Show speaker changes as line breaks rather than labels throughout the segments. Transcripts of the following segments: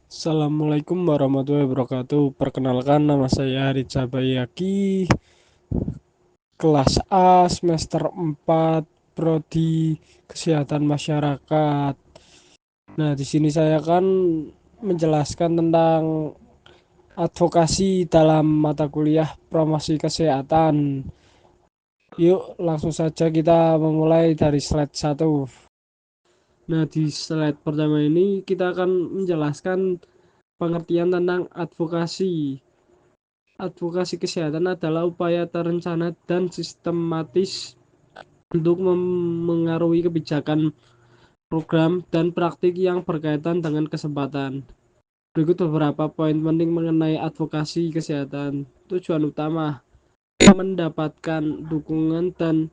Assalamualaikum warahmatullahi wabarakatuh. Perkenalkan, nama saya Rica Bayaki, kelas A semester 4, Prodi Kesehatan Masyarakat. Nah, di sini saya akan menjelaskan tentang advokasi dalam mata kuliah promosi kesehatan. Yuk, langsung saja kita memulai dari slide 1. Nah, di slide pertama ini kita akan menjelaskan pengertian tentang advokasi. Advokasi kesehatan adalah upaya terencana dan sistematis untuk memengaruhi kebijakan, program, dan praktik yang berkaitan dengan kesempatan. Berikut beberapa poin penting mengenai advokasi kesehatan. Tujuan utama: mendapatkan dukungan dan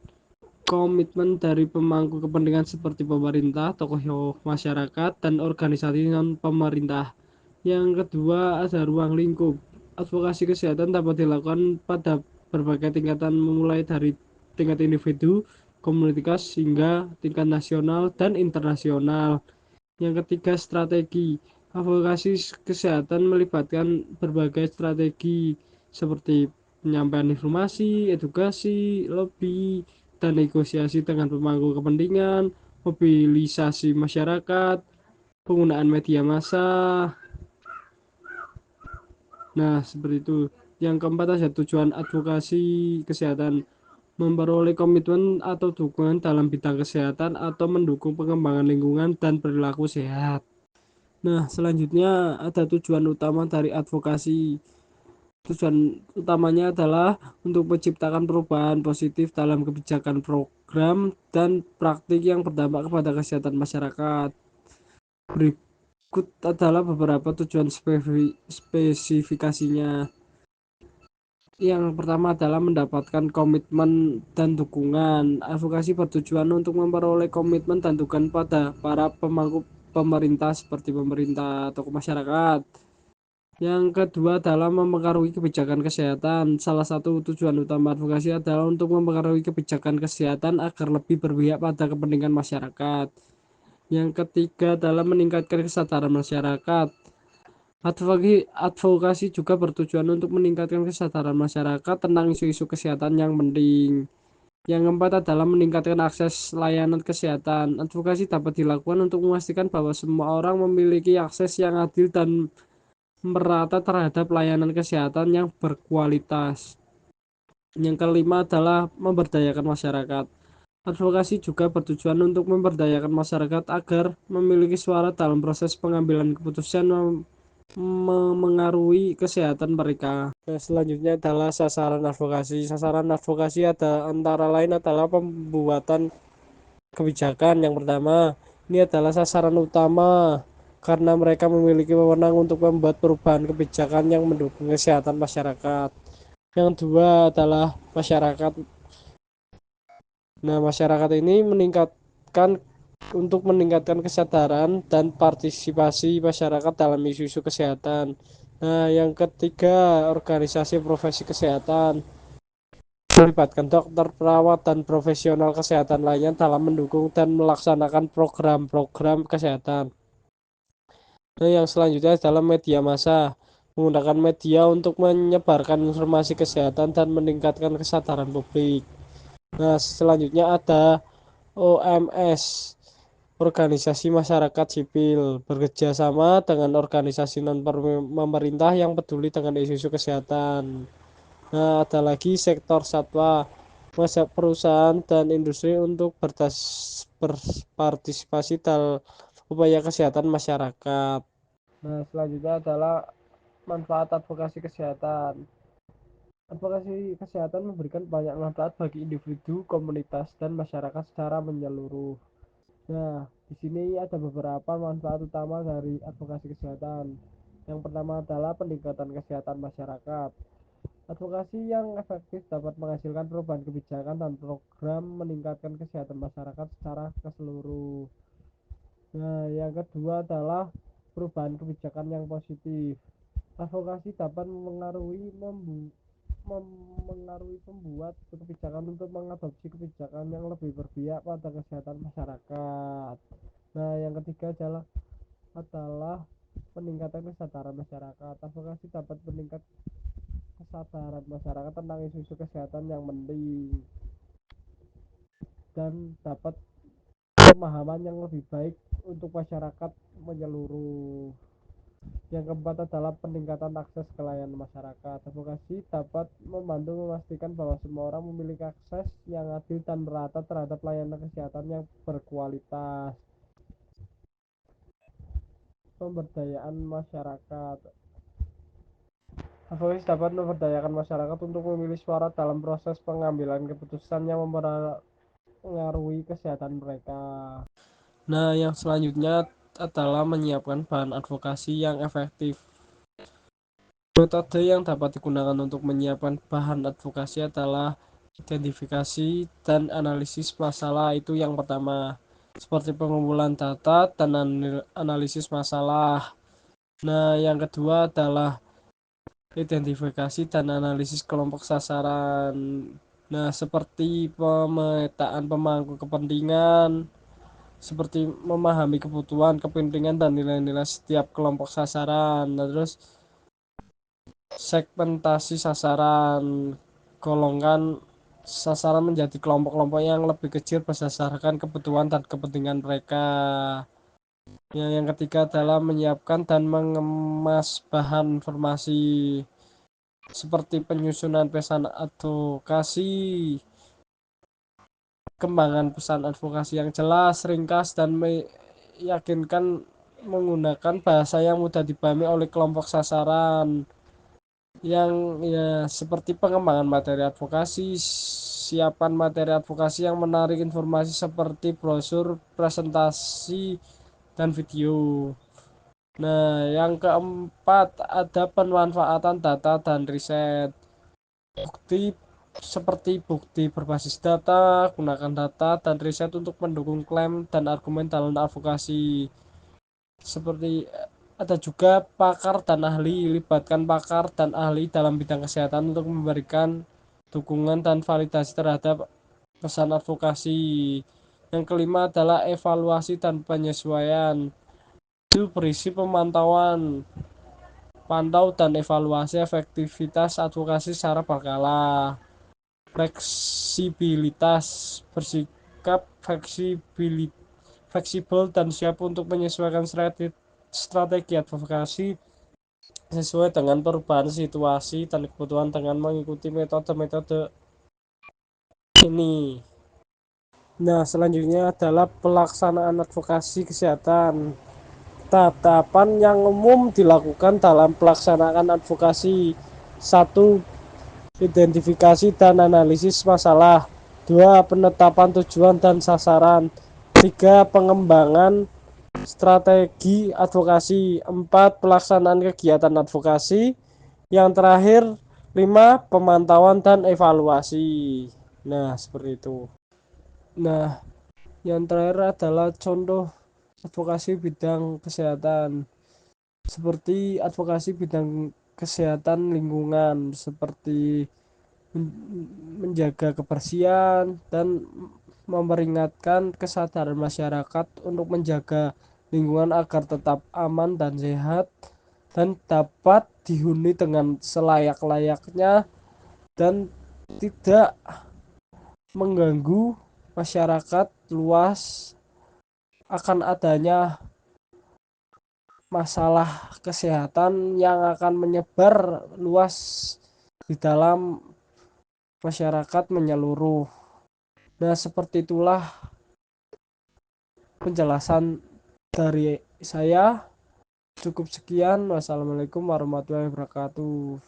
komitmen dari pemangku kepentingan seperti pemerintah, tokoh masyarakat, dan organisasi non-pemerintah. Yang kedua, ada ruang lingkup. Advokasi kesehatan dapat dilakukan pada berbagai tingkatan, memulai dari tingkat individu, komunitas, hingga tingkat nasional dan internasional. Yang ketiga, strategi. Advokasi kesehatan melibatkan berbagai strategi seperti penyampaian informasi, edukasi, lobby, dan negosiasi dengan pemangku kepentingan, mobilisasi masyarakat, penggunaan media massa. Nah, seperti itu. Yang keempat ada tujuan advokasi kesehatan: memperoleh komitmen atau dukungan dalam bidang kesehatan atau mendukung pengembangan lingkungan dan perilaku sehat. Nah, selanjutnya ada tujuan utama dari advokasi. Tujuan utamanya adalah untuk menciptakan perubahan positif dalam kebijakan, program, dan praktik yang berdampak kepada kesehatan masyarakat. Berikut adalah beberapa tujuan spesifikasinya. Yang pertama adalah mendapatkan komitmen dan dukungan. Advokasi bertujuan untuk memperoleh komitmen dan dukungan pada para pemangku pemerintah seperti pemerintah atau masyarakat. Yang kedua adalah mempengaruhi kebijakan kesehatan. Salah satu tujuan utama advokasi adalah untuk mempengaruhi kebijakan kesehatan agar lebih berpihak pada kepentingan masyarakat. Yang ketiga adalah meningkatkan kesadaran masyarakat. Advokasi juga bertujuan untuk meningkatkan kesadaran masyarakat tentang isu-isu kesehatan yang penting. Yang keempat adalah meningkatkan akses layanan kesehatan. Advokasi dapat dilakukan untuk memastikan bahwa semua orang memiliki akses yang adil dan merata terhadap layanan kesehatan yang berkualitas. Yang kelima adalah memberdayakan masyarakat. Advokasi juga bertujuan untuk memberdayakan masyarakat agar memiliki suara dalam proses pengambilan keputusan memengaruhi kesehatan mereka. Nah, selanjutnya adalah sasaran advokasi. Sasaran advokasi ada antara lain adalah pembuatan kebijakan. Yang pertama, ini adalah sasaran utama karena mereka memiliki wewenang untuk membuat perubahan kebijakan yang mendukung kesehatan masyarakat. Yang kedua adalah masyarakat. Nah, masyarakat ini meningkatkan kesadaran dan partisipasi masyarakat dalam isu-isu kesehatan. Nah, yang ketiga, organisasi profesi kesehatan melibatkan dokter, perawat, dan profesional kesehatan lainnya dalam mendukung dan melaksanakan program-program kesehatan. Nah, yang selanjutnya adalah media massa, menggunakan media untuk menyebarkan informasi kesehatan dan meningkatkan kesadaran publik. Nah, selanjutnya ada OMS, organisasi masyarakat sipil, bekerja sama dengan organisasi non-pemerintah yang peduli dengan isu-isu kesehatan. Nah, ada lagi sektor satwa, perusahaan dan industri untuk berpartisipasi dalam upaya kesehatan masyarakat. Nah, selanjutnya adalah manfaat advokasi kesehatan. Advokasi kesehatan memberikan banyak manfaat bagi individu, komunitas, dan masyarakat secara menyeluruh. Nah, di sini ada beberapa manfaat utama dari advokasi kesehatan. Yang pertama adalah peningkatan kesehatan masyarakat. Advokasi yang efektif dapat menghasilkan perubahan kebijakan dan program meningkatkan kesehatan masyarakat secara keseluruh. Nah, yang kedua adalah perubahan kebijakan yang positif. Advokasi dapat memengaruhi pembuat kebijakan untuk mengadopsi kebijakan yang lebih berpihak pada kesehatan masyarakat. Nah, yang ketiga adalah peningkatan kesadaran masyarakat. Advokasi dapat meningkat kesadaran masyarakat tentang isu-isu kesehatan yang penting dan dapat pemahaman yang lebih baik untuk masyarakat menyeluruh. Yang keempat adalah peningkatan akses ke layanan masyarakat. Advokasi dapat membantu memastikan bahwa semua orang memiliki akses yang adil dan merata terhadap layanan kesehatan yang berkualitas. Pemberdayaan masyarakat. Advokasi dapat memberdayakan masyarakat untuk memilih suara dalam proses pengambilan keputusan yang mempengaruhi kesehatan mereka. Nah, yang selanjutnya adalah menyiapkan bahan advokasi yang efektif. Metode yang dapat digunakan untuk menyiapkan bahan advokasi adalah identifikasi dan analisis masalah. Itu yang pertama, seperti pengumpulan data dan analisis masalah. Nah, yang kedua adalah identifikasi dan analisis kelompok sasaran. Nah, seperti pemetaan pemangku kepentingan, seperti memahami kebutuhan, kepentingan, dan nilai-nilai setiap kelompok sasaran. Nah, terus segmentasi sasaran, golongkan sasaran menjadi kelompok-kelompok yang lebih kecil berdasarkan kebutuhan dan kepentingan mereka. Yang ketiga adalah menyiapkan dan mengemas bahan informasi seperti penyusunan pesan advokasi, kembangan pesan advokasi yang jelas, ringkas, dan meyakinkan menggunakan bahasa yang mudah dipahami oleh kelompok sasaran. Yang ya seperti pengembangan materi advokasi, siapan materi advokasi yang menarik informasi seperti brosur, presentasi, dan video. Nah, yang keempat ada pemanfaatan data dan riset. Bukti seperti bukti berbasis data, gunakan data dan riset untuk mendukung klaim dan argumen dalam advokasi. Seperti ada juga pakar dan ahli, libatkan pakar dan ahli dalam bidang kesehatan untuk memberikan dukungan dan validasi terhadap pesan advokasi. Yang kelima adalah evaluasi dan penyesuaian. Itu berisi pemantauan, pantau dan evaluasi efektivitas advokasi secara berkala. Fleksibilitas, bersikap fleksibel dan siap untuk menyesuaikan strategi advokasi sesuai dengan perubahan situasi dan kebutuhan dengan mengikuti metode-metode ini. Nah, selanjutnya adalah pelaksanaan advokasi kesehatan. Tahapan yang umum dilakukan dalam pelaksanaan advokasi. Satu, identifikasi dan analisis masalah. Dua, penetapan tujuan dan sasaran. Tiga, pengembangan strategi advokasi. Empat, pelaksanaan kegiatan advokasi. Yang terakhir, lima, pemantauan dan evaluasi. Nah, seperti itu. Nah, yang terakhir adalah contoh advokasi bidang kesehatan. Seperti advokasi bidang kesehatan lingkungan, seperti menjaga kebersihan dan memperingatkan kesadaran masyarakat untuk menjaga lingkungan agar tetap aman dan sehat dan dapat dihuni dengan selayak-layaknya dan tidak mengganggu masyarakat luas akan adanya masalah kesehatan yang akan menyebar luas di dalam masyarakat menyeluruh. Nah, seperti itulah penjelasan dari saya. Cukup sekian. Wassalamualaikum warahmatullahi wabarakatuh.